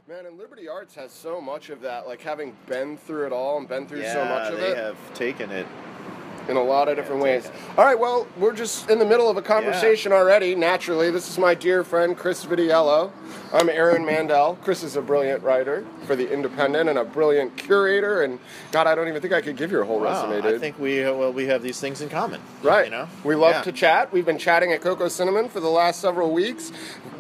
Man, and Liberty Arts has so much of that, like having been through it all and been through so much of it. Yeah, they have taken it. In a lot of different ways. All right, well, we're just in the middle of a conversation already, naturally. This is my dear friend, Chris Vitiello. I'm Aaron Mandel. Chris is a brilliant writer for The Independent and a brilliant curator, and God, I don't even think I could give you a whole resume, dude. I think we have these things in common. Right. You know? We love to chat. We've been chatting at Cocoa Cinnamon for the last several weeks.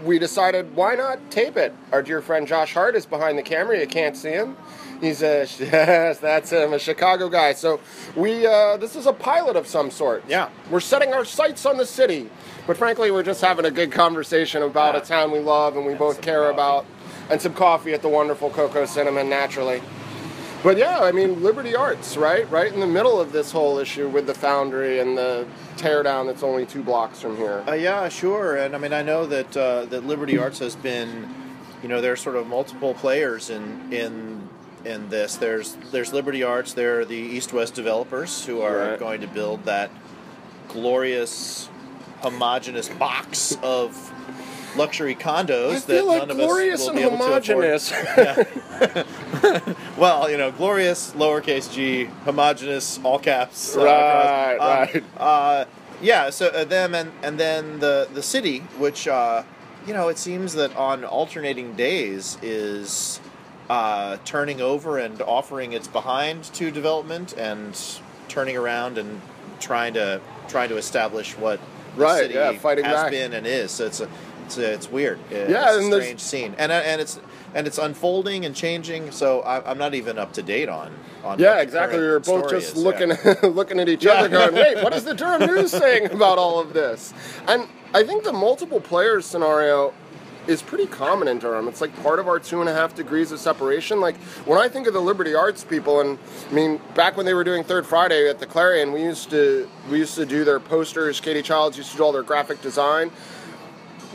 We decided, why not tape it? Our dear friend Josh Hardt is behind the camera. You can't see him. He's yes, that's him, a Chicago guy. So this is a pilot of some sort. Yeah. We're setting our sights on the city. But frankly, we're just having a good conversation about a town we love and we both care about. And some coffee at the wonderful Cocoa Cinnamon, naturally. But yeah, I mean, Liberty Arts, right? Right in the middle of this whole issue with the Foundry and the teardown that's only 2 blocks from here. Yeah, sure. And I mean, I know that that Liberty Arts has been, there's sort of multiple players in this. There's Liberty Arts. There are the East-West developers who are going to build that glorious, homogeneous box of luxury condos that none of us will be able homogeneous. to afford. Well, glorious, lowercase g, homogeneous, all caps. Right. Yeah. So them and then the city, which it seems that on alternating days is turning over and offering its behind to development and turning around and trying to establish what the city has been and is. So it's weird. It's a strange scene, and it's unfolding and changing. So I'm not even up to date on. Yeah, exactly. We were both just looking at each other, going, "Wait, what is the Durham News saying about all of this?" And I think the multiple players scenario is pretty common in Durham. It's like part of our 2.5 degrees of separation. Like when I think of the Liberty Arts people, and I mean back when they were doing Third Friday at the Clarion, we used to do their posters. Katie Childs used to do all their graphic design.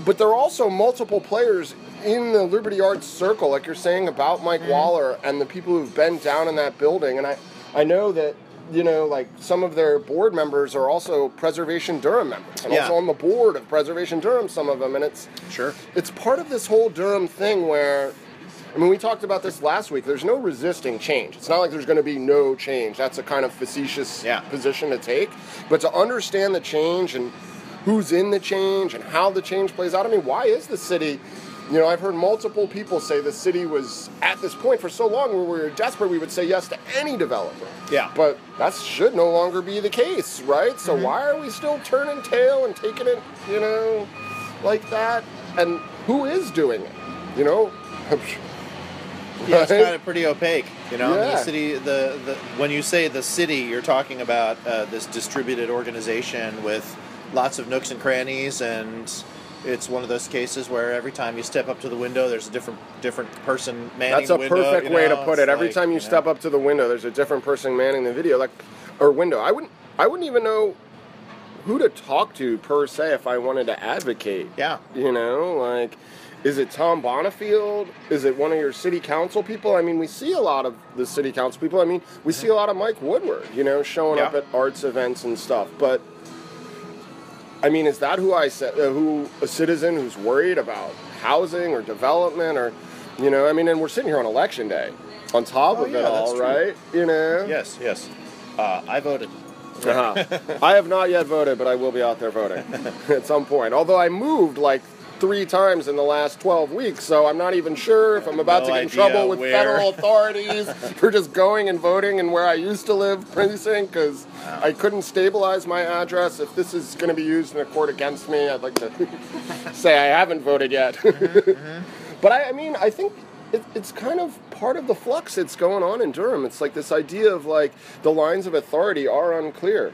But there are also multiple players in the Liberty Arts circle, like you're saying about Mike Waller and the people who've been down in that building. And I know that, like some of their board members are also Preservation Durham members. And also on the board of Preservation Durham, some of them. And it's part of this whole Durham thing where, I mean, we talked about this last week. There's no resisting change. It's not like there's going to be no change. That's a kind of facetious position to take. But to understand the change and who's in the change and how the change plays out. I mean, why is the city, I've heard multiple people say the city was at this point for so long where we were desperate we would say yes to any developer. Yeah. But that should no longer be the case, right? So why are we still turning tail and taking it, like that? And who is doing it, Yeah, it's kind of pretty opaque, The city, when you say the city, you're talking about this distributed organization with lots of nooks and crannies, and it's one of those cases where every time you step up to the window, there's a different person manning the window. That's a perfect way to put it. Every time you step up to the window, there's a different person manning the window. I wouldn't even know who to talk to per se if I wanted to advocate. Yeah. Is it Tom Bonifield? Is it one of your city council people? I mean, we see a lot of the city council people. I mean, we see a lot of Mike Woodward, showing up at arts events and stuff, but I mean, is that who a citizen who's worried about housing or development or, and we're sitting here on election day on top of it all, right? Yes. I voted. I have not yet voted, but I will be out there voting at some point. Although I moved 3 times in the last 12 weeks, so I'm not even sure if I'm about to get in trouble with federal authorities for just going and voting in where I used to live precinct, because I couldn't stabilize my address. If this is going to be used in a court against me, I'd like to say I haven't voted yet. But I think it's kind of part of the flux that's going on in Durham. It's like this idea of the lines of authority are unclear.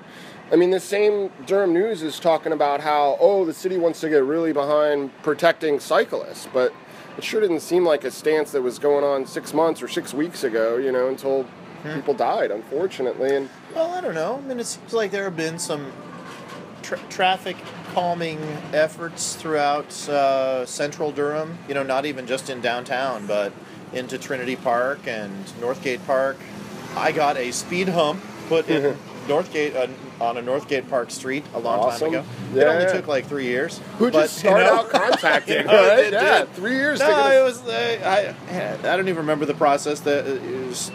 I mean, the same Durham News is talking about how, the city wants to get really behind protecting cyclists, but it sure didn't seem like a stance that was going on 6 months or 6 weeks ago, until people died, unfortunately. And well, I don't know. I mean, it seems like there have been some traffic calming efforts throughout central Durham, not even just in downtown, but into Trinity Park and Northgate Park. I got a speed hump put in Northgate on a Northgate Park street a long time ago. Yeah, it only took like 3 years. Who just started out contacting, right? Yeah, 3 years. No, it was. I don't even remember the process. It was.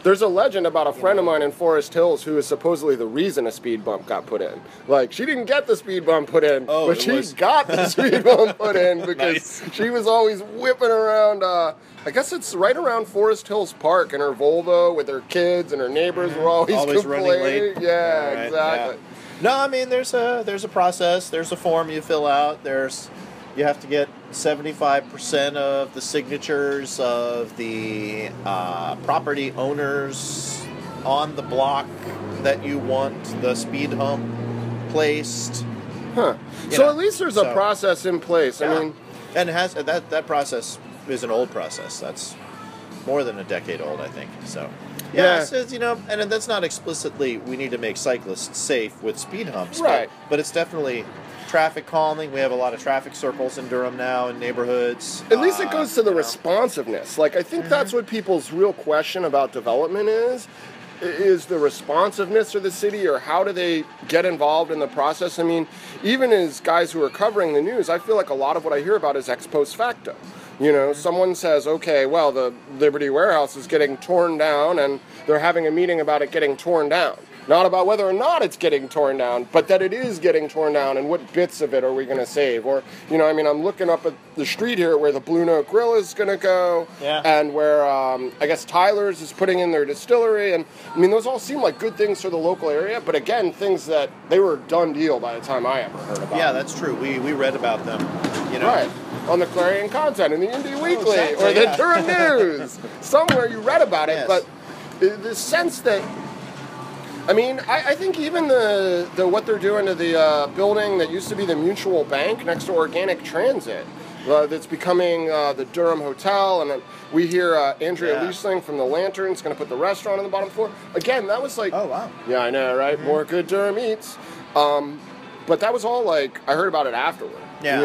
There's a legend about a friend of mine in Forest Hills who is supposedly the reason a speed bump got put in. Like, she didn't get the speed bump put in, but she got the speed bump put in because she was always whipping around, I guess it's right around Forest Hills Park in her Volvo with her kids, and her neighbors were always running late. Yeah, right, exactly. Yeah. No, I mean, there's a process. There's a form you fill out. You have to get 75% of the signatures of the property owners on the block that you want the speed hump placed. Huh. So at least there's a process in place. Yeah. I mean, and that process is an old process. That's more than a decade old, I think. So. Yeah, it says, and that's not explicitly we need to make cyclists safe with speed humps, right? But it's definitely traffic calming. We have a lot of traffic circles in Durham now in neighborhoods. At least it goes to the responsiveness. Like, I think that's what people's real question about development is the responsiveness of the city, or how do they get involved in the process? I mean, even as guys who are covering the news, I feel like a lot of what I hear about is ex post facto. Someone says, okay, well, the Liberty Warehouse is getting torn down, and they're having a meeting about it getting torn down. Not about whether or not it's getting torn down, but that it is getting torn down, and what bits of it are we going to save? Or, I'm looking up at the street here where the Blue Note Grill is going to go, and where, I guess, Tyler's is putting in their distillery, and, those all seem like good things for the local area, but again, things that they were a done deal by the time I ever heard about. Yeah, that's true. We read about them, Right. On the Clarion Content, in the Indy Weekly, or the Durham News. Somewhere you read about it, but the sense that, I think even the what they're doing to the building that used to be the Mutual Bank next to Organic Transit, that's becoming the Durham Hotel, and we hear Andrea Leisling from the Lantern's going to put the restaurant on the bottom floor. Again, that was like, oh wow, yeah, I know, right? More good Durham eats. But that was all like, I heard about it afterward. Yeah.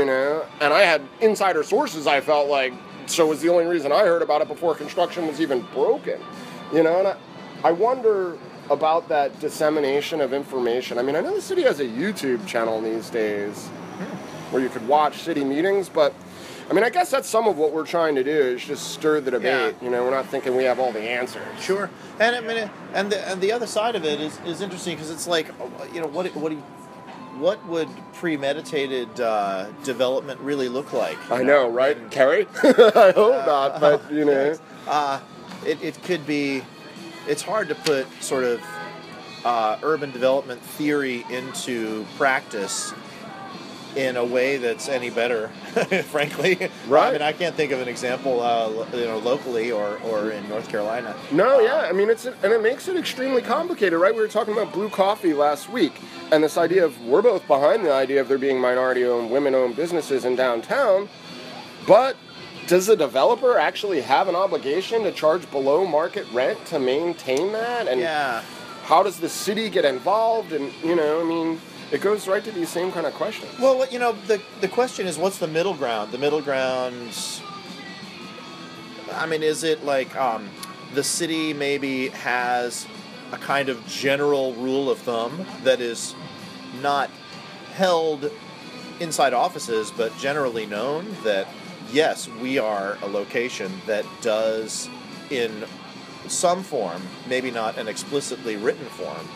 And I had insider sources, I felt like, so it was the only reason I heard about it before construction was even broken. And I wonder about that dissemination of information. I know the city has a YouTube channel these days where you could watch city meetings, but I guess that's some of what we're trying to do is just stir the debate. We're not thinking we have all the answers. Sure. And and the other side of it is interesting because it's like, what would premeditated development really look like? I know, right? Kerry? I hope not, but, It could be... It's hard to put sort of urban development theory into practice in a way that's any better, frankly. Right. I can't think of an example, locally or in North Carolina. No, yeah. It makes it extremely complicated, right? We were talking about Blue Coffee last week, and this idea of, we're both behind the idea of there being minority-owned, women-owned businesses in downtown, but does the developer actually have an obligation to charge below market rent to maintain that? And how does the city get involved? And, it goes right to these same kind of questions. Well, the question is, what's the middle ground? The middle ground, is it like the city maybe has a kind of general rule of thumb that is not held inside offices, but generally known that, yes, we are a location that does, in some form, maybe not an explicitly written form,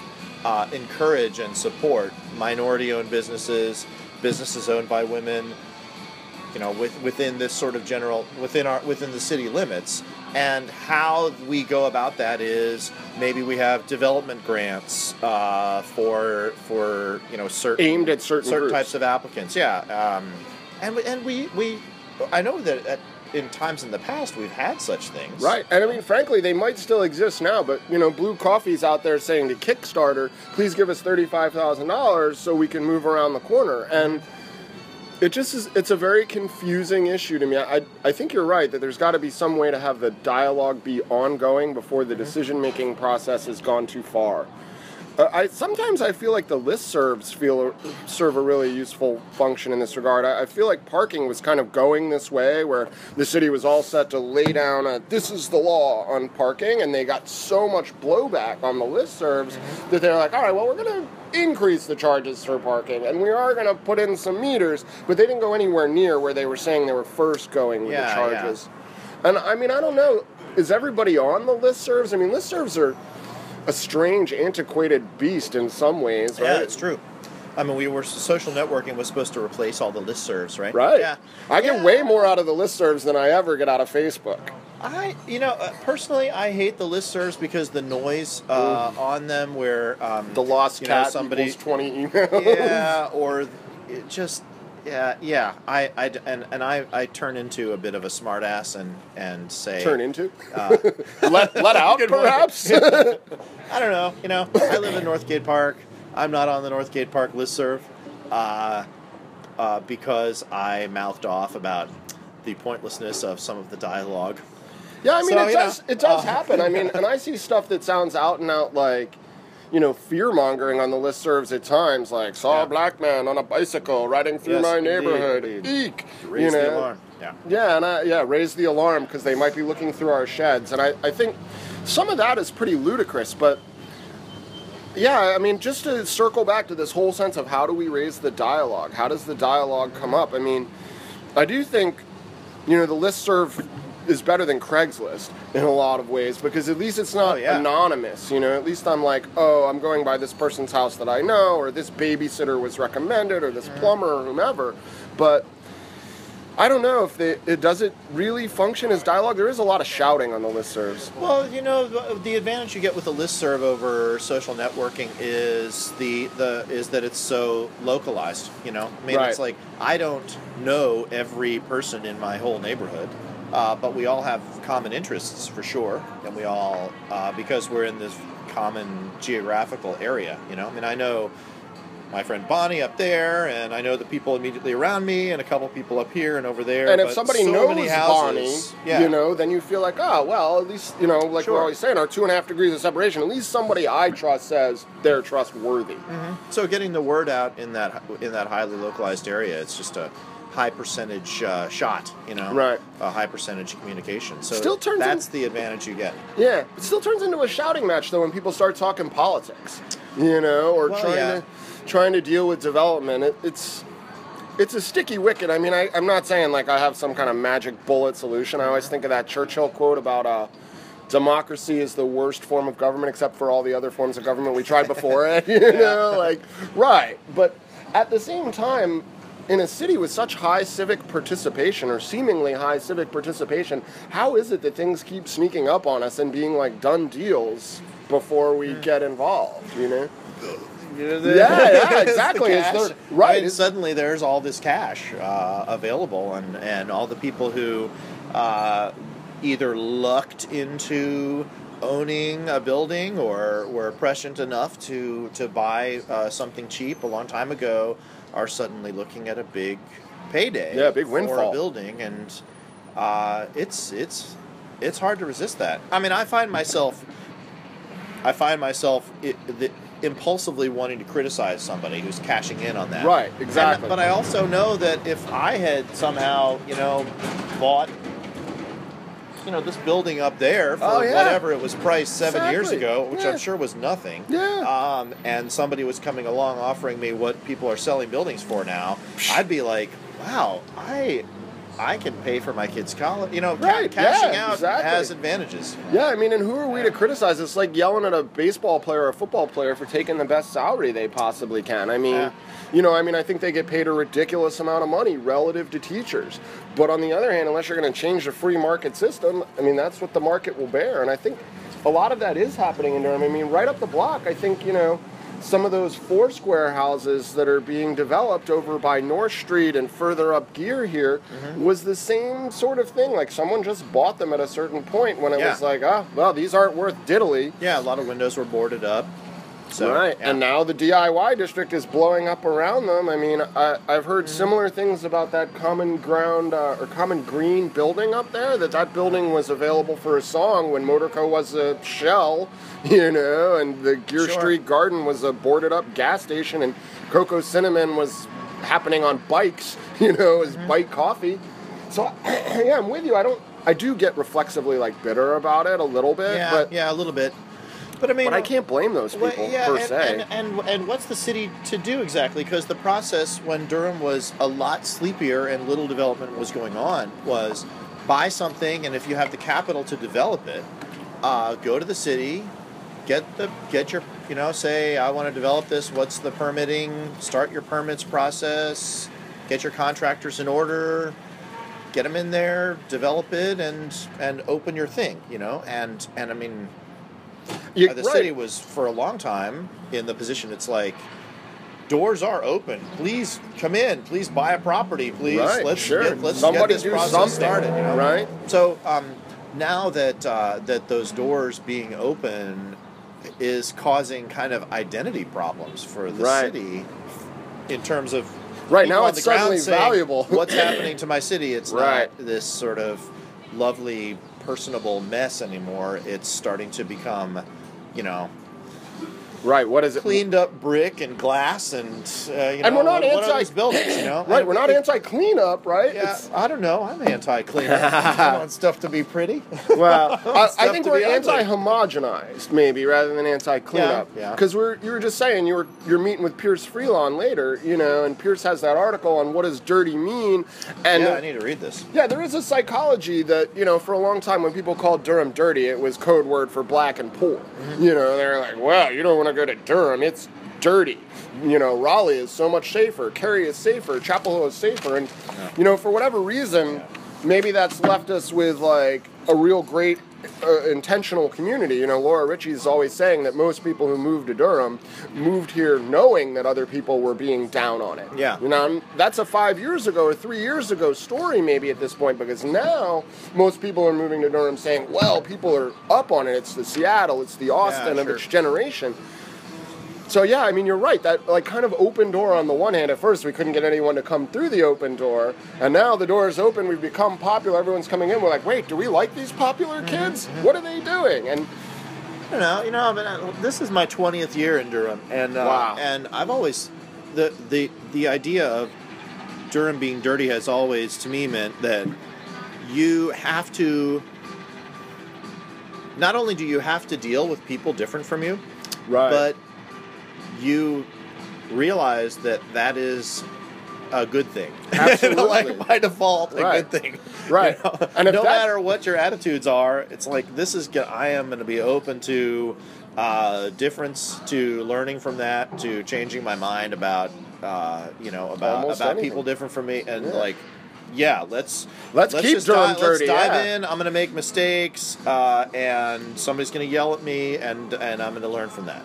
encourage and support minority-owned businesses owned by women, within this sort of general, within the city limits. And how we go about that is maybe we have development grants for certain aimed at certain types of applicants. And we I know that in times in the past we've had such things. Right. And frankly, they might still exist now, but Blue Coffee's out there saying to Kickstarter, please give us $35,000 so we can move around the corner. And it just is, it's a very confusing issue to me. I think you're right that there's got to be some way to have the dialogue be ongoing before the decision-making process has gone too far. Sometimes I feel like the listservs serve a really useful function in this regard. I feel like parking was kind of going this way, where the city was all set to lay down this is the law on parking, and they got so much blowback on the listservs that they're like, all right, well, we're going to increase the charges for parking, and we are going to put in some meters, but they didn't go anywhere near where they were saying they were first going with the charges. Yeah. And I mean, I don't know, is everybody on the listservs? I mean, listservs are a strange, antiquated beast in some ways, right? Yeah, it's true. I mean, social networking was supposed to replace all the listservs, right? Right. Yeah. I get way more out of the listservs than I ever get out of Facebook. Personally, I hate the listservs because the noise on them, where the lost cat equals 20 emails. Yeah, or it just. Yeah. I turn into a bit of a smartass and say. Turn into? Let out, perhaps? I don't know. I live in Northgate Park. I'm not on the Northgate Park listserv because I mouthed off about the pointlessness of some of the dialogue. Yeah, I mean, it does happen. I mean, and I see stuff that sounds out and out like, fear-mongering on the listservs at times, like, saw a black man on a bicycle riding through my neighborhood. Eek! Raise the alarm. Yeah, raise the alarm because they might be looking through our sheds. And I think some of that is pretty ludicrous, but yeah, I mean, just to circle back to this whole sense of how do we raise the dialogue? How does the dialogue come up? I mean, I do think, the listserv is better than Craigslist in a lot of ways, because at least it's not anonymous, at least I'm like, oh, I'm going by this person's house that I know, or this babysitter was recommended, or this plumber, or whomever, but I don't know if does it really function as dialogue. There is a lot of shouting on the listservs. Well, the advantage you get with a listserv over social networking is that it's so localized. I mean, It's like I don't know every person in my whole neighborhood. But we all have common interests for sure, and we all, because we're in this common geographical area, I mean, I know my friend Bonnie up there, and I know the people immediately around me, and a couple people up here and over there. And if somebody knows Bonnie, then you feel like, oh, well, at least, like we're always saying, our 2.5 degrees of separation, at least somebody I trust says they're trustworthy. Mm-hmm. So getting the word out in that highly localized area, it's just a high percentage shot, right? A high percentage communication. So that's the advantage you get. Yeah, it still turns into a shouting match though when people start talking politics, or trying to deal with development. It's a sticky wicket. I mean, I'm not saying like I have some kind of magic bullet solution. I always think of that Churchill quote about democracy is the worst form of government except for all the other forms of government we tried before it. Right. But at the same time, in a city with such high civic participation, or seemingly high civic participation, how is it that things keep sneaking up on us and being like done deals before we get involved, Yeah, exactly. Right. I mean, suddenly there's all this cash available, and all the people who either lucked into owning a building or were prescient enough to buy something cheap a long time ago are suddenly looking at a big payday, big windfall for a building, and it's hard to resist that. I mean, I find myself impulsively wanting to criticize somebody who's cashing in on that. Right, exactly. But I also know that if I had somehow, bought this building up there for whatever it was priced 7 years ago, which I'm sure was nothing. Yeah. And somebody was coming along offering me what people are selling buildings for now, I'd be like, wow, I can pay for my kids' college. Cashing out has advantages. Yeah, I mean, and who are we to criticize? It's like yelling at a baseball player or a football player for taking the best salary they possibly can. I mean, I think they get paid a ridiculous amount of money relative to teachers. But on the other hand, unless you're going to change the free market system, I mean, that's what the market will bear. And I think a lot of that is happening in Durham. I mean, right up the block, I think, some of those Foursquare houses that are being developed over by North Street and further up Gear here was the same sort of thing. Like, someone just bought them at a certain point when it was like, these aren't worth diddly. Yeah, a lot of windows were boarded up. So, right, yeah. and now the DIY district is blowing up around them. I mean, I've heard similar things about that common ground or common green building up there, that building was available for a song when Motorco was a shell, and the Gear Street Garden was a boarded up gas station, and Coco Cinnamon was happening on bikes, as bike coffee. So, yeah, I'm with you. I do get reflexively, bitter about it a little bit. Yeah, a little bit. But I mean, but I can't blame those people per se. And what's the city to do exactly? Because the process when Durham was a lot sleepier and little development was going on was buy something, and if you have the capital to develop it, go to the city, get your say I want to develop this. What's the permitting? Start your permits process. Get your contractors in order. Get them in there, develop it, and open your thing. And I mean. The city was for a long time in the position. It's like doors are open. Please come in. Please buy a property. Please let's get this process started. Right. So now that those doors being open is causing kind of identity problems for the city in terms of now it's suddenly valuable. What's happening to my city? It's not this sort of lovely personable mess anymore. It's starting to become, what is it? Cleaned up brick and glass and and we're not buildings, Right, we're not anti-cleanup, right? Yeah, I don't know. I'm anti-cleanup. I want stuff to be pretty. Well, I think we're anti-homogenized, maybe, rather than anti-cleanup. Yeah. Because you were just saying you're meeting with Pierce Freelon later, and Pierce has that article on what does dirty mean. And I need to read this. Yeah, there is a psychology that for a long time when people called Durham dirty, it was code word for black and poor. They're like, well, you don't want to go to Durham, it's dirty. Raleigh is so much safer, Cary is safer, Chapel Hill is safer, and for whatever reason, maybe that's left us with a real great intentional community. Laura Ritchie's always saying that most people who moved to Durham moved here knowing that other people were being down on it. Yeah. That's a 5 years ago or 3 years ago story maybe at this point, because now most people are moving to Durham saying, well, people are up on it. It's the Seattle, it's the Austin of its generation. So yeah, I mean, you're right. That kind of open door on the one hand. At first, we couldn't get anyone to come through the open door, and now the door is open. We've become popular. Everyone's coming in. We're like, wait, do we like these popular kids? What are they doing? And I don't know. But this is my 20th year in Durham, and wow. And I've always the idea of Durham being dirty has always to me meant that you have to. Not only do you have to deal with people different from you, but you realize that is a good thing. Absolutely. By default, a good thing. Right. And no matter what your attitudes are, it's like, I am going to be open to difference, to learning from that, to changing my mind about people different from me. And let's keep Durham dirty. Let's dive in. I'm going to make mistakes, and somebody's going to yell at me, and I'm going to learn from that.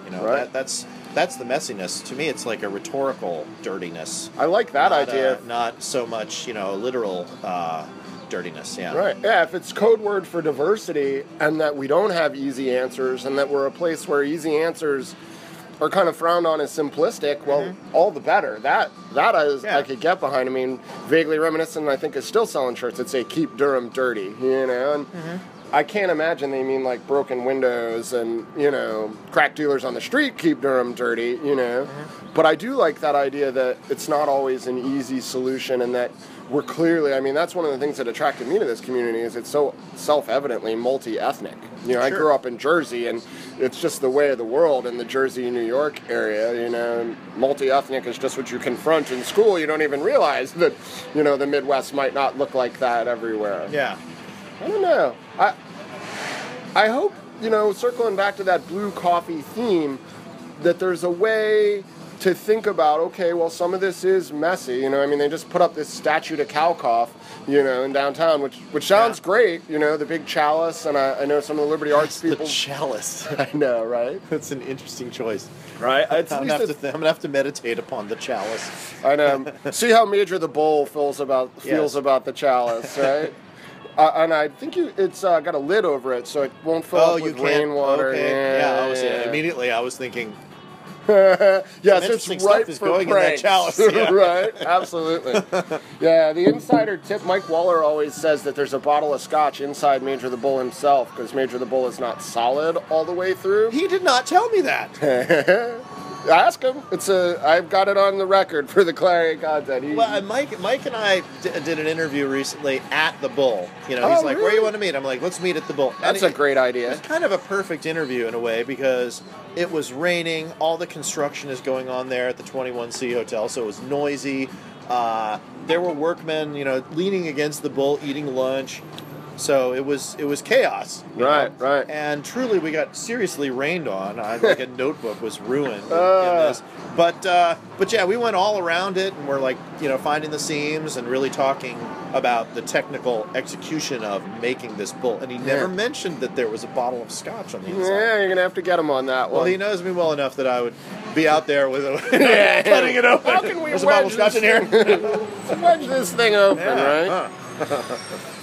That's the messiness. To me, it's like a rhetorical dirtiness. I like that idea. Not so much, literal dirtiness. Yeah. Right. Yeah. If it's code word for diversity, and that we don't have easy answers, and that we're a place where easy answers are kind of frowned on as simplistic, well, all the better. That I could get behind. I mean, vaguely reminiscent, I think, is still selling shirts that say "Keep Durham Dirty," and I can't imagine they mean broken windows and, crack dealers on the street keep Durham dirty, But I do like that idea that it's not always an easy solution, and that we're clearly, that's one of the things that attracted me to this community is it's so self-evidently multi-ethnic. I grew up in Jersey, and it's just the way of the world in the Jersey, New York area, multi-ethnic is just what you confront in school. You don't even realize that, the Midwest might not look like that everywhere. Yeah. I don't know. I hope, circling back to that blue coffee theme, that there's a way to think about, okay, well, some of this is messy. They just put up this statue to Kalkoff, in downtown, which sounds great, the big chalice, and I know some of the Liberty Arts people. The chalice. I know, right? That's an interesting choice. Right? I'm going to have to meditate upon the chalice. I know. See how Major the Bull feels about the chalice, right? And I think it's got a lid over it, so it won't fill up with rainwater. Okay. Yeah, immediately I was thinking, Yes, it's right is for going pranks. in that chalice. Yeah. Right, absolutely. Yeah, the insider tip, Mike Waller always says that there's a bottle of scotch inside Major the Bull himself, because Major the Bull is not solid all the way through. He did not tell me that. Ask him. I've got it on the record for the Clarion content. Well, Mike and I did an interview recently at the Bull. He's like, really? "Where you want to meet?" I'm like, "Let's meet at the Bull." That's a great idea. It's kind of a perfect interview in a way because it was raining. All the construction is going on there at the 21C Hotel, so it was noisy. There were workmen, leaning against the Bull, eating lunch. So it was chaos. Right. And truly, we got seriously rained on. Like a notebook was ruined in this. But yeah, we went all around it, and we're like, finding the seams and really talking about the technical execution of making this bull. And he never mentioned that there was a bottle of scotch on the inside. Yeah, you're gonna have to get him on that one. Well, he knows me well enough that I would be out there with cutting it open. How can we There's a bottle of scotch in here? Wedge this thing open, right?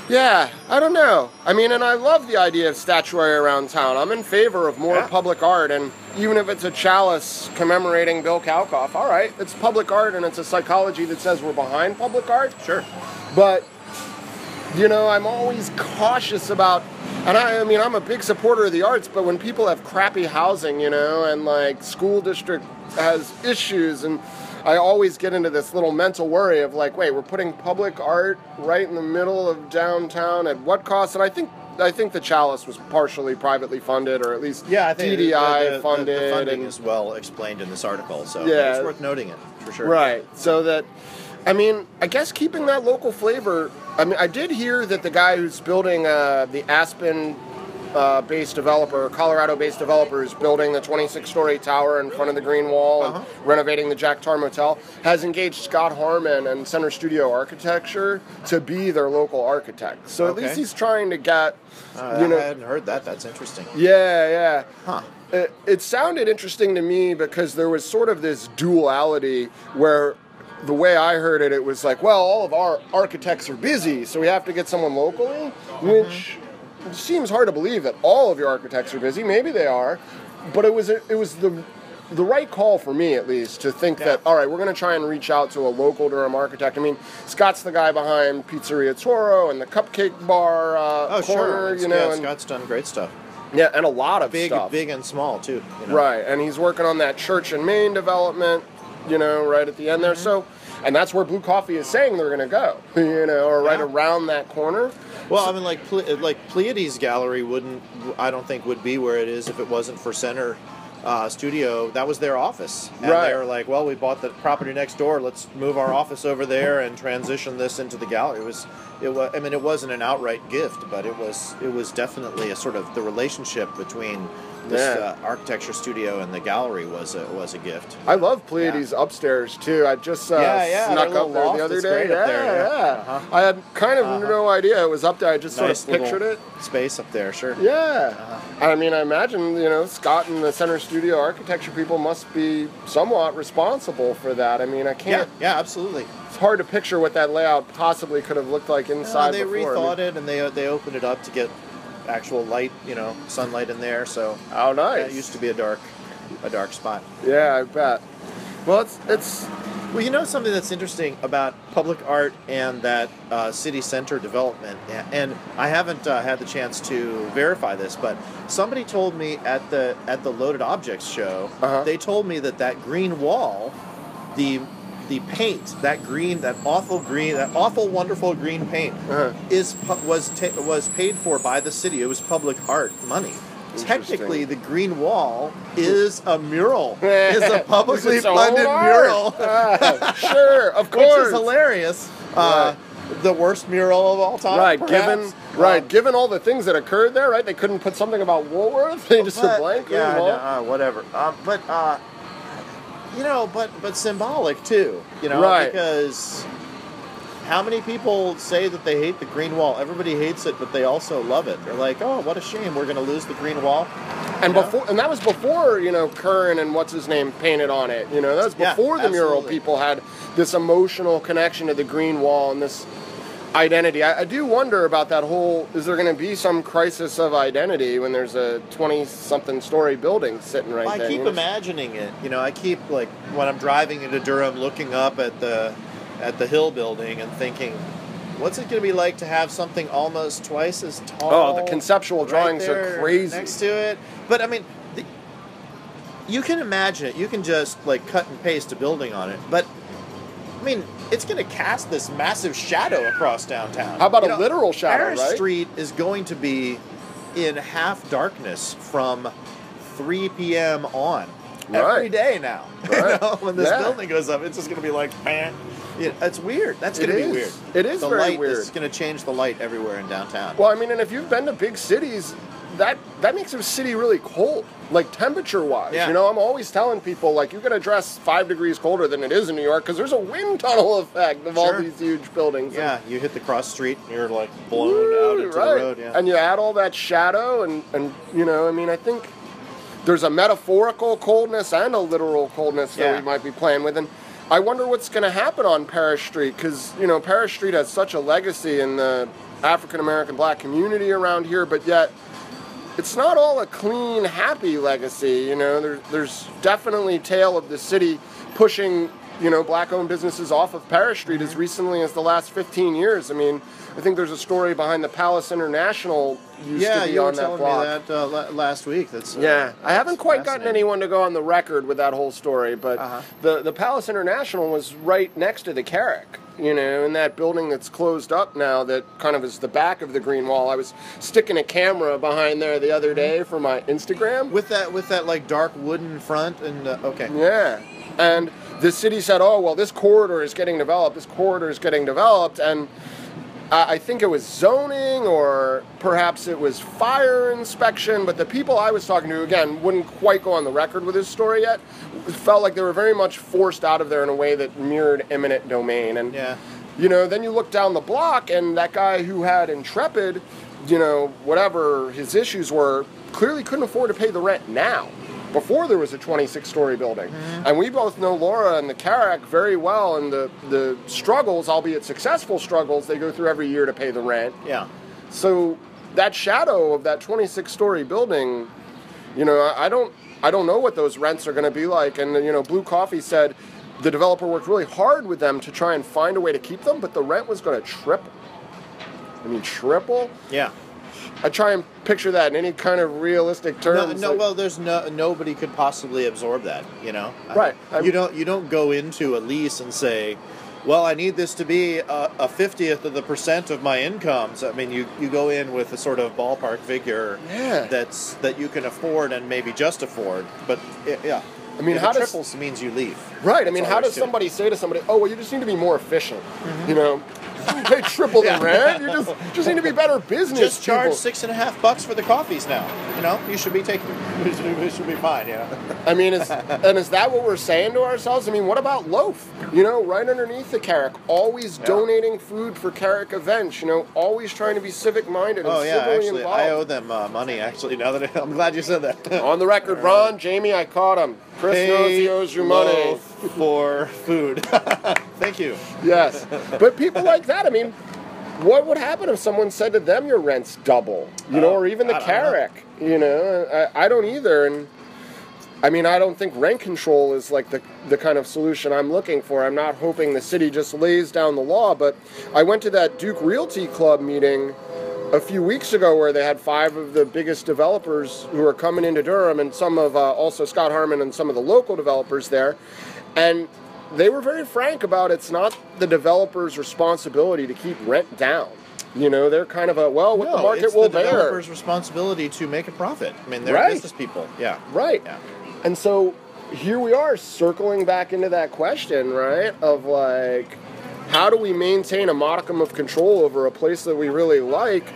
Yeah, I don't know. I mean, and I love the idea of statuary around town. I'm in favor of more public art, and even if it's a chalice commemorating Bill Kalkoff, all right, it's public art, and it's a psychology that says we're behind public art. Sure. But, I'm always cautious about, and I'm a big supporter of the arts, but when people have crappy housing, and like school district has issues, and I always get into this little mental worry of like, wait, we're putting public art right in the middle of downtown at what cost? And I think the chalice was partially privately funded, or at least I think DDI funded. The funding is well explained in this article, so it's worth noting it for sure. Right. So that, I guess keeping that local flavor. I did hear that the guy who's building the Aspen based developer, Colorado-based developer, is building the 26-story tower in front of the Green Wall and renovating the Jack Tar Motel, has engaged Scott Harmon and Center Studio Architecture to be their local architect. So at least he's trying to get, I hadn't heard that. That's interesting. Yeah. Huh. It sounded interesting to me because there was sort of this duality where the way I heard it, it was like, well, all of our architects are busy, so we have to get someone locally, which it seems hard to believe that all of your architects are busy. Maybe they are, but it was the right call for me, at least, to think that, all right, we're going to try and reach out to a local Durham architect. Scott's the guy behind Pizzeria Toro and the Cupcake Bar corner, sure. Scott's done great stuff. Yeah, and a lot of stuff. Big and small, too. Right, and he's working on that Church and Main development, right at the end there. So, and that's where Blue Coffee is saying they're going to go, or right around that corner. Well, like Pleiades Gallery I don't think would be where it is if it wasn't for Center Studio. That was their office, and they were like, "Well, we bought the property next door. Let's move our office over there and transition this into the gallery." It wasn't an outright gift, but it was definitely a sort of the relationship between this architecture studio and the gallery was a gift. I love Pleiades upstairs too. I just snuck up there the other day. I had kind of no idea it was up there. I just sort of pictured it. Space up there, sure. Yeah. I imagine Scott and the Center Studio architecture people must be somewhat responsible for that. I can't. Yeah, absolutely. It's hard to picture what that layout possibly could have looked like inside. They before. rethought it and they opened it up to get actual light, sunlight in there. So nice. Yeah, it used to be a dark spot. Yeah, I bet. Well, it's. Well, something that's interesting about public art and that city center development, and I haven't had the chance to verify this, but somebody told me at the Loaded Objects show, they told me that green wall, the paint, that awful wonderful green paint, was paid for by the city. It was public art money. Technically, the green wall is a mural. Is a publicly funded mural. Sure, of course. Which is hilarious. The worst mural of all time. Right, perhaps. Given all the things that occurred there, right? They couldn't put something about Woolworth. They just said blank. Whatever. But symbolic too. Right. Because how many people say that they hate the green wall? Everybody hates it, but they also love it. They're like, oh, what a shame, we're going to lose the green wall. And that was before, Curran and what's his name painted on it. That was before the mural people had this emotional connection to the green wall and this. identity. I do wonder about that whole, is there going to be some crisis of identity when there's a 20-something story building sitting right there? I keep imagining it. I keep, like, when I'm driving into Durham, looking up at the Hill building and thinking, what's it going to be like to have something almost twice as tall? Oh, the conceptual drawings are crazy. Next to it. But, I mean, you can imagine it. You can just, like, cut and paste a building on it. But, I mean, it's going to cast this massive shadow across downtown. How about a literal shadow, Paris right? Street is going to be in half darkness from 3 p.m. on. Every day now. Right. When this building goes up, it's just going to be like, bam. It's weird. That's going to be weird. It is very weird. It's going to change the light everywhere in downtown. Well, I mean, and if you've been to big cities, that makes a city really cold, like temperature-wise. Yeah. I'm always telling people, like, you got to dress 5 degrees colder than it is in New York because there's a wind tunnel effect of all these huge buildings. Yeah, you hit the cross street and you're, like, blown out into the road. Yeah. And you add all that shadow and I mean, I think there's a metaphorical coldness and a literal coldness that we might be playing with. And I wonder what's going to happen on Paris Street because, Paris Street has such a legacy in the African-American black community around here, but yet it's not all a clean, happy legacy. There's definitely tale of the city pushing, black-owned businesses off of Paris Street as recently as the last 15 years. I mean, I think there's a story behind the Palace International used to be on that block. Yeah, you were telling me that last week. I haven't quite gotten anyone to go on the record with that whole story, but the Palace International was right next to the Carrick. In that building that's closed up now that kind of is the back of the Green Wall. I was sticking a camera behind there the other day for my Instagram. With that like dark wooden front and Yeah. And the city said, oh, well, this corridor is getting developed, and I think it was zoning or perhaps it was fire inspection, but the people I was talking to, again, wouldn't quite go on the record with this story yet. It felt like they were very much forced out of there in a way that mirrored eminent domain. And, then you look down the block and that guy who had Intrepid, whatever his issues were, clearly couldn't afford to pay the rent now. Before there was a 26-story building. And we both know Laura and the Carrick very well, and the struggles, albeit successful struggles, they go through every year to pay the rent. Yeah. So that shadow of that 26-story building, I don't know what those rents are going to be like. And, Blue Coffee said the developer worked really hard with them to try and find a way to keep them, but the rent was going to triple. I mean, triple? Yeah. I try and picture that in any kind of realistic terms. Well, there's nobody could possibly absorb that, Right. You don't go into a lease and say, well, I need this to be a 50th of the percent of my income. So, I mean, you go in with a sort of ballpark figure that you can afford and maybe just afford. But, I mean, how triples means you leave. Right. I mean, how does somebody say to somebody, oh, well, you just need to be more efficient, Pay triple the rent. You just need to be better business. Just charge $6.50 for the coffees now. You should be should be fine. I mean, is that what we're saying to ourselves? I mean, what about Loaf? Right underneath the Carrick, always donating food for Carrick events. Always trying to be civic minded and civilly involved. I owe them money. Actually, now that I'm glad you said that. On the record, Ron, Jamie, I caught him. Chris knows he owes you money for food. Thank you. Yes, but people like that. I mean, what would happen if someone said to them your rent's double? Or even the Carrick. I don't either. And I mean, I don't think rent control is like the kind of solution I'm looking for. I'm not hoping the city just lays down the law. But I went to that Duke Realty Club meeting a few weeks ago where they had 5 of the biggest developers who are coming into Durham and some of also Scott Harmon and some of the local developers there. And they were very frank about it's not the developer's responsibility to keep rent down. They're kind of the market will bear. It's the developer's responsibility to make a profit. I mean, they're business people. Yeah. Right. Yeah. And so here we are circling back into that question, right, of like, how do we maintain a modicum of control over a place that we really like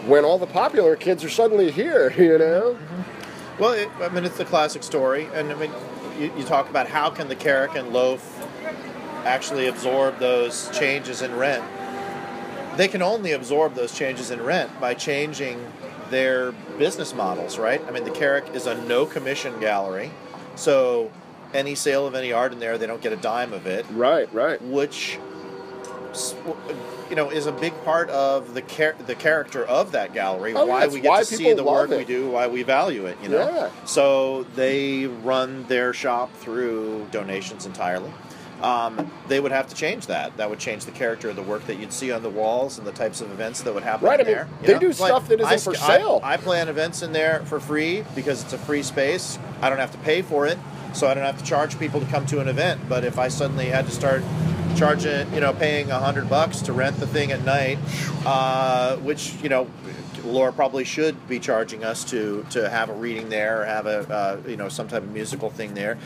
when all the popular kids are suddenly here, Mm-hmm. Well, it's the classic story. And, I mean, you talk about how can the Carrick and Loaf actually absorb those changes in rent. They can only absorb those changes in rent by changing their business models, right? I mean, the Carrick is a no-commission gallery, so any sale of any art in there, they don't get a dime of it. Right. Which is a big part of the character of that gallery. Oh, why yes, we get to see the work it. we do, why we value it. Yeah. So they run their shop through donations entirely. They would have to change that. That would change the character of the work that you'd see on the walls and the types of events that would happen in there. They do stuff that isn't for sale. I plan events in there for free because it's a free space. I don't have to pay for it, so I don't have to charge people to come to an event. But if I suddenly had to start charging, paying $100 to rent the thing at night, which, Laura probably should be charging us to have a reading there or have a some type of musical thing there.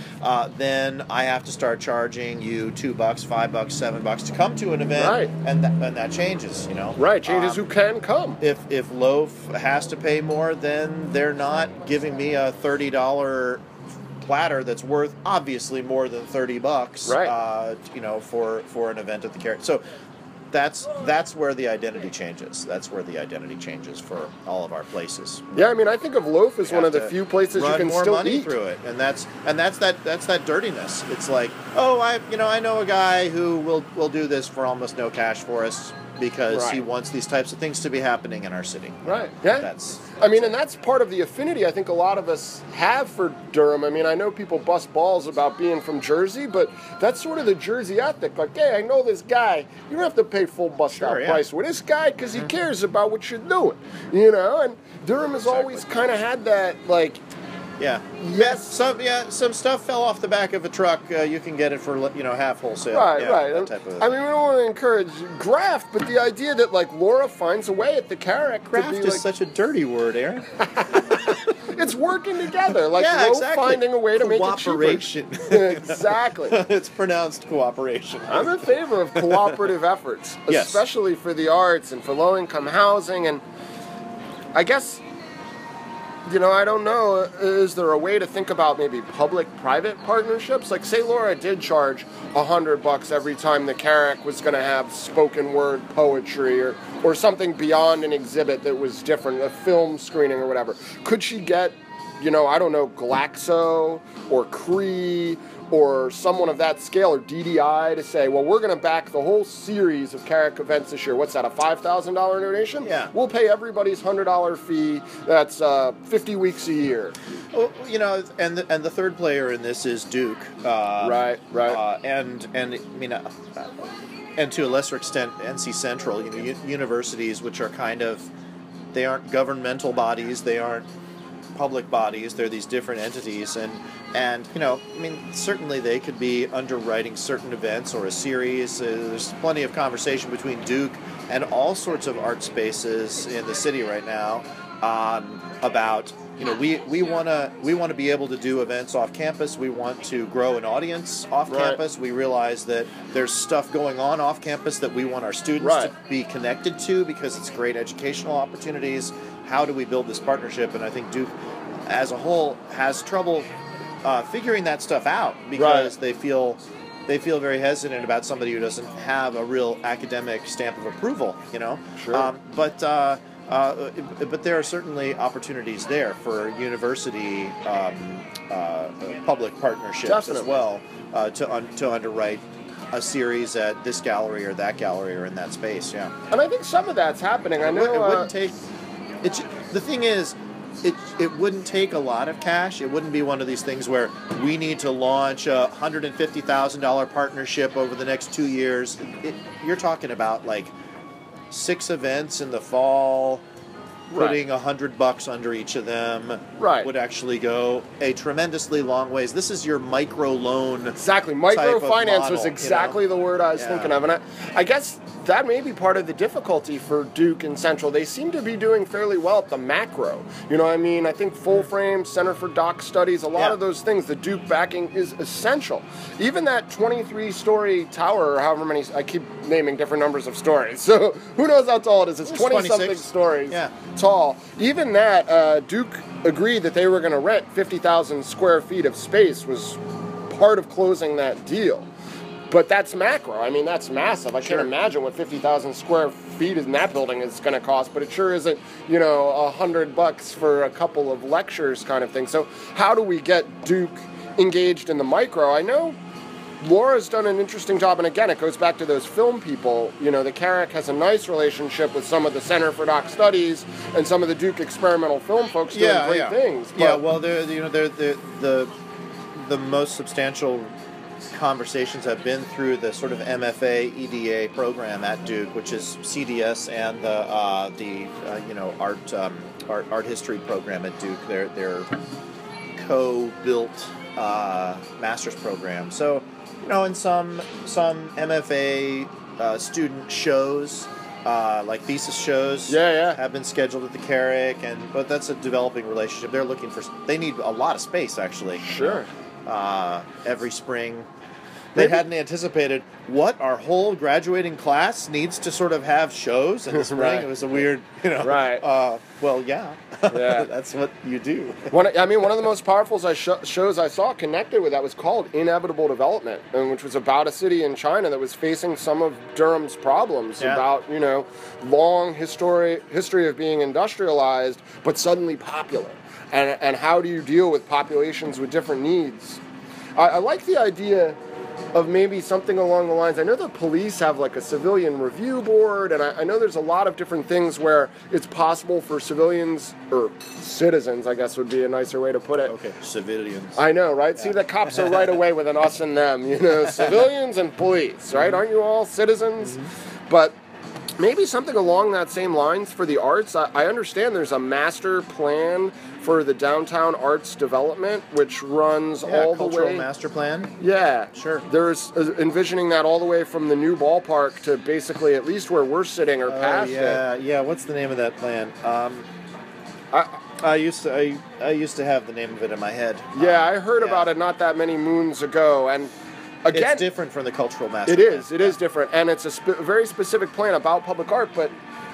Then I have to start charging you $2, $5, $7 to come to an event, right? And that changes, Right, changes who can come. If Loaf has to pay more, then they're not giving me a $30 platter that's worth obviously more than $30, right? For an event at the Carrot. So that's where the identity changes. That's where the identity changes for all of our places. Yeah, I mean, I think of Loaf as one of the few places you can more still money eat through it, and that's that dirtiness. It's like, I know a guy who will do this for almost no cash for us because he wants these types of things to be happening in our city. Right. Yeah. And that's part of the affinity I think a lot of us have for Durham. I mean, I know people bust balls about being from Jersey, but that's sort of the Jersey ethic. Like, hey, I know this guy. You don't have to pay full bust-out price with this guy because he cares about what you're doing. And Durham has always kind of had that, like... Yeah. Yes. Some stuff fell off the back of a truck. You can get it for half wholesale. Right. That type of I mean, we don't want to encourage graft, but the idea that like Laura finds a way at the Carrack graft to be is such a dirty word, Aaron. It's working together, like finding a way to make it cheaper. Cooperation. Exactly. It's pronounced cooperation. I'm in favor of cooperative efforts, especially for the arts and for low-income housing, and I guess. I don't know, is there a way to think about maybe public-private partnerships? Like, say Laura did charge $100 every time the Carrack was going to have spoken word poetry or something beyond an exhibit that was different, a film screening or whatever. Could she get, I don't know, Glaxo or Cree or someone of that scale, or DDI, to say, well, we're going to back the whole series of Carrack events this year. What's that, a $5,000 donation? Yeah. We'll pay everybody's $100 fee. That's 50 weeks a year. Well, and the third player in this is Duke. Right. And to a lesser extent, NC Central, universities, which are they aren't governmental bodies, they aren't public bodies, they're these different entities, and certainly they could be underwriting certain events or a series. There's plenty of conversation between Duke and all sorts of art spaces in the city right now about we want to be able to do events off campus. We want to grow an audience off campus. We realize that there's stuff going on off campus that we want our students to be connected to because it's great educational opportunities. How do we build this partnership? And I think Duke, as a whole, has trouble figuring that stuff out because they feel very hesitant about somebody who doesn't have a real academic stamp of approval. Sure. But there are certainly opportunities there for university public partnerships as well to underwrite a series at this gallery or that gallery or in that space. Yeah. And I think some of that's happening. I know it wouldn't take. The thing is, it wouldn't take a lot of cash. It wouldn't be one of these things where we need to launch a $150,000 partnership over the next 2 years. You're talking about like 6 events in the fall, putting $100 under each of them would actually go a tremendously long ways. This is your micro loan. Exactly. Microfinance was exactly the word I was thinking of. And I guess that may be part of the difficulty for Duke and Central. They seem to be doing fairly well at the macro. I think Full Frame, Center for Doc Studies, a lot of those things, the Duke backing is essential. Even that 23-story tower, or however many, I keep naming different numbers of stories. So who knows how tall it is? It's 20-something stories tall. Even that, Duke agreed that they were going to rent 50,000 square feet of space was part of closing that deal. But that's macro. I mean, that's massive. I can't imagine what 50,000 square feet in that building is going to cost, but it sure isn't, $100 for a couple of lectures kind of thing. So how do we get Duke engaged in the micro? I know Laura's done an interesting job, and again, it goes back to those film people. You know, the Carrick has a nice relationship with some of the Center for Doc Studies and some of the Duke experimental film folks doing great things. But yeah, well, they're the most substantial conversations have been through the sort of MFA EDA program at Duke, which is CDS and the art history program at Duke. They're co-built master's program. So, you know, in some MFA student shows, like thesis shows, have been scheduled at the Carrick, but that's a developing relationship. They need a lot of space, actually. Sure. Every spring. They hadn't anticipated what our whole graduating class needs to sort of have shows in the spring. Right. It was a weird, Right. Well, yeah. That's what you do. One of the most powerful shows I saw connected with that was called Inevitable Development, which was about a city in China that was facing some of Durham's problems about, long history of being industrialized, but suddenly popular. And how do you deal with populations with different needs? I like the idea of maybe something along the lines. I know the police have like a civilian review board, and I know there's a lot of different things where it's possible for civilians, or citizens, I guess would be a nicer way to put it. Okay, civilians. I know, right? Yeah. See, the cops are right away with an us and them, civilians and police, right? Aren't you all citizens? Mm-hmm. But maybe something along that same lines for the arts. I understand there's a master plan for the downtown arts development, which runs all the way... cultural master plan? Yeah. Sure. There's envisioning that all the way from the new ballpark to basically at least where we're sitting or past it. Yeah, what's the name of that plan? I used to have the name of it in my head. Yeah, I heard about it not that many moons ago, and again, it's different from the cultural master plan. It is different, and it's a very specific plan about public art, but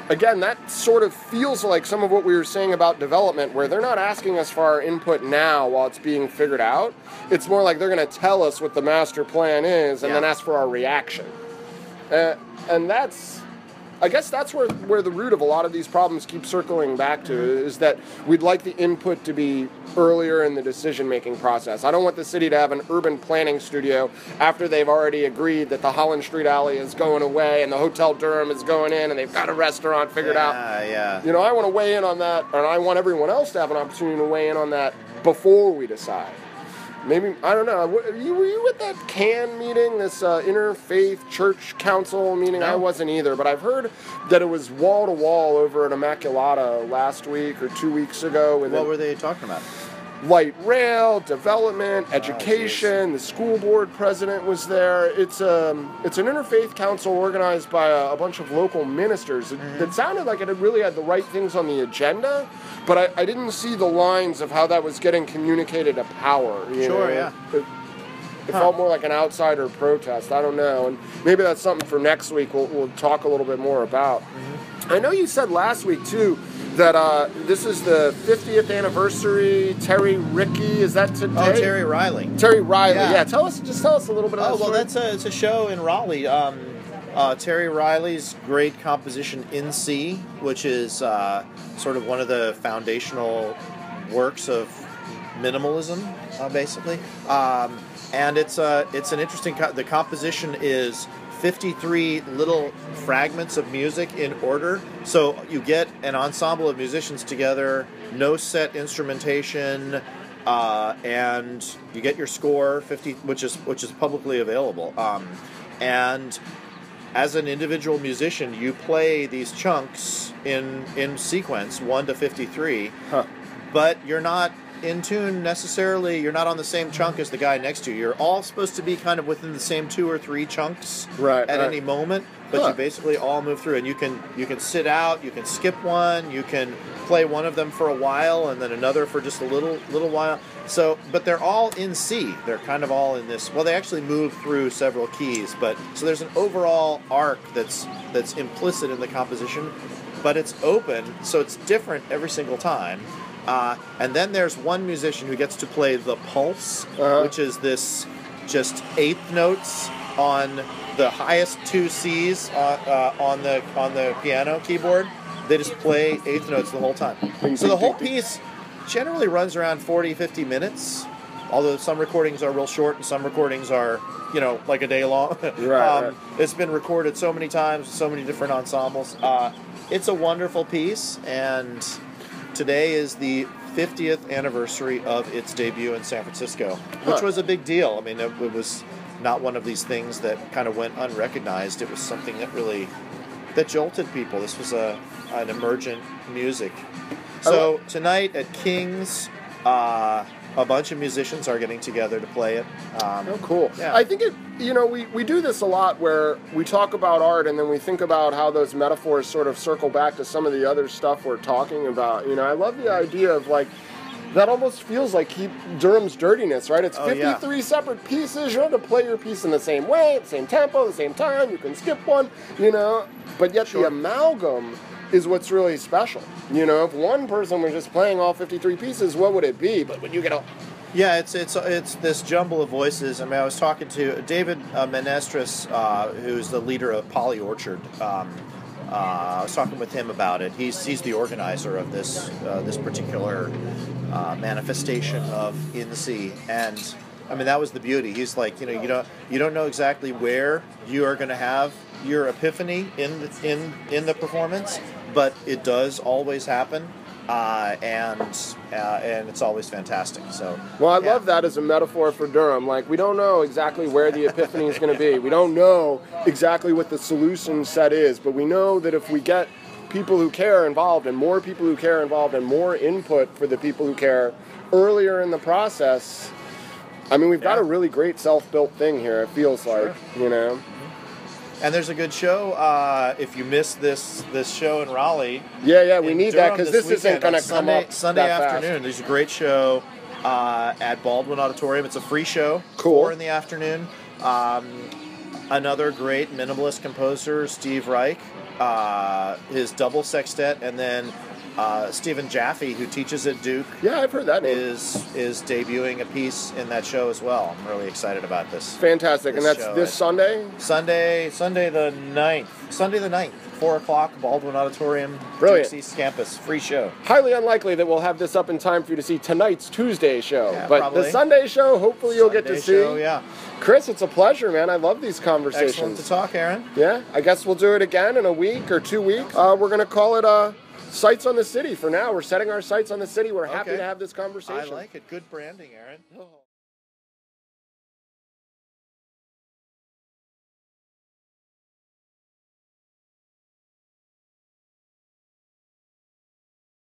again, that sort of feels like some of what we were saying about development, where they're not asking us for our input now while it's being figured out. It's more like they're going to tell us what the master plan is and then ask for our reaction. And I guess that's where the root of a lot of these problems keep circling back to, is that we'd like the input to be earlier in the decision-making process. I don't want the city to have an urban planning studio after they've already agreed that the Holland Street Alley is going away and the Hotel Durham is going in and they've got a restaurant figured out. Yeah. I want to weigh in on that, and I want everyone else to have an opportunity to weigh in on that before we decide. Maybe, I don't know, were you at that CAN meeting, this Interfaith Church Council meeting? No. I wasn't either, but I've heard that it was wall-to-wall over at Immaculata last week or 2 weeks ago. What were they talking about? Light rail, development, education. The school board president was there. It's an interfaith council organized by a bunch of local ministers. It sounded like it really had the right things on the agenda, but I didn't see the lines of how that was getting communicated to power. Yeah. It felt more like an outsider protest. I don't know. And maybe that's something for next week we'll talk a little bit more about. I know you said last week, too, that this is the 50th anniversary. Terry Rickey, is that today? Oh, Terry Riley. Terry Riley, yeah. Tell us a little bit about that story. It's a show in Raleigh. Terry Riley's great composition In C, which is sort of one of the foundational works of minimalism, basically. And it's an interesting. The composition is 53 little fragments of music in order, so you get an ensemble of musicians together, no set instrumentation, and you get your score 50, which is publicly available. And as an individual musician, you play these chunks in sequence 1 to 53, but you're not in tune necessarily. You're not on the same chunk as the guy next to you. You're all supposed to be kind of within the same 2 or 3 chunks at any moment, but you basically all move through, and you can sit out, you can skip one, you can play one of them for a while and then another for just a little while. So, but they're all in C. They're kind of all in this. Well, they actually move through several keys, but so there's an overall arc that's implicit in the composition, but it's open, so it's different every single time. And then there's one musician who gets to play the pulse, which is this just eighth notes on the highest 2 C's on the piano keyboard. They just play eighth notes the whole time. So the whole piece generally runs around 40-50 minutes. although some recordings are real short and some recordings are, like a day long. Right. It's been recorded so many times, so many different ensembles. It's a wonderful piece, and today is the 50th anniversary of its debut in San Francisco, which was a big deal. I mean, it was not one of these things that kind of went unrecognized. It was something that jolted people. This was an emergent music. So tonight at King's, a bunch of musicians are getting together to play it. Cool. Yeah. I think we do this a lot where we talk about art and then we think about how those metaphors sort of circle back to some of the other stuff we're talking about. I love the idea of that almost feels like Durham's dirtiness, right? It's 53 separate pieces. You don't have to play your piece in the same way, at the same tempo, the same time. You can skip one, But yet the amalgam is what's really special. If one person was just playing all 53 pieces, what would it be? But when you get Yeah, it's this jumble of voices. I mean, I was talking to David Menestris, who's the leader of Poly Orchard. I was talking with him about it. He's the organizer of this particular manifestation of In the Sea, and I mean that was the beauty. He's like, you don't know exactly where you are going to have your epiphany in the performance, but it does always happen. And it's always fantastic. So, I love that as a metaphor for Durham. Like, we don't know exactly where the epiphany is going to be. We don't know exactly what the solution set is, but we know that if we get people who care involved and more people who care involved and more input for the people who care earlier in the process, I mean, we've got a really great self-built thing here, it feels like, And there's a good show. If you missed this show in Raleigh, we need that because this isn't going to come up Sunday that afternoon. fast. There's a great show at Baldwin Auditorium. It's a free show. Cool. 4 in the afternoon. Another great minimalist composer, Steve Reich, his double sextet, and then Stephen Jaffe, who teaches at Duke. Yeah, I've heard that name. Is debuting a piece in that show as well. I'm really excited about this. Fantastic. And that's this Sunday? Sunday the 9th. Sunday the 9th, 4 o'clock, Baldwin Auditorium, Brilliant. Duke's East Campus. Free show. Highly unlikely that we'll have this up in time for you to see tonight's Tuesday show. Yeah, but probably. the Sunday show, hopefully you'll get to see. Show, yeah. Chris, it's a pleasure, man. I love these conversations. Excellent to talk, Aaron. Yeah, I guess we'll do it again in a week or 2 weeks. We're going to call it Sights on the City for now. We're setting our sights on the city. We're happy to have this conversation. I like it. Good branding, Aaron.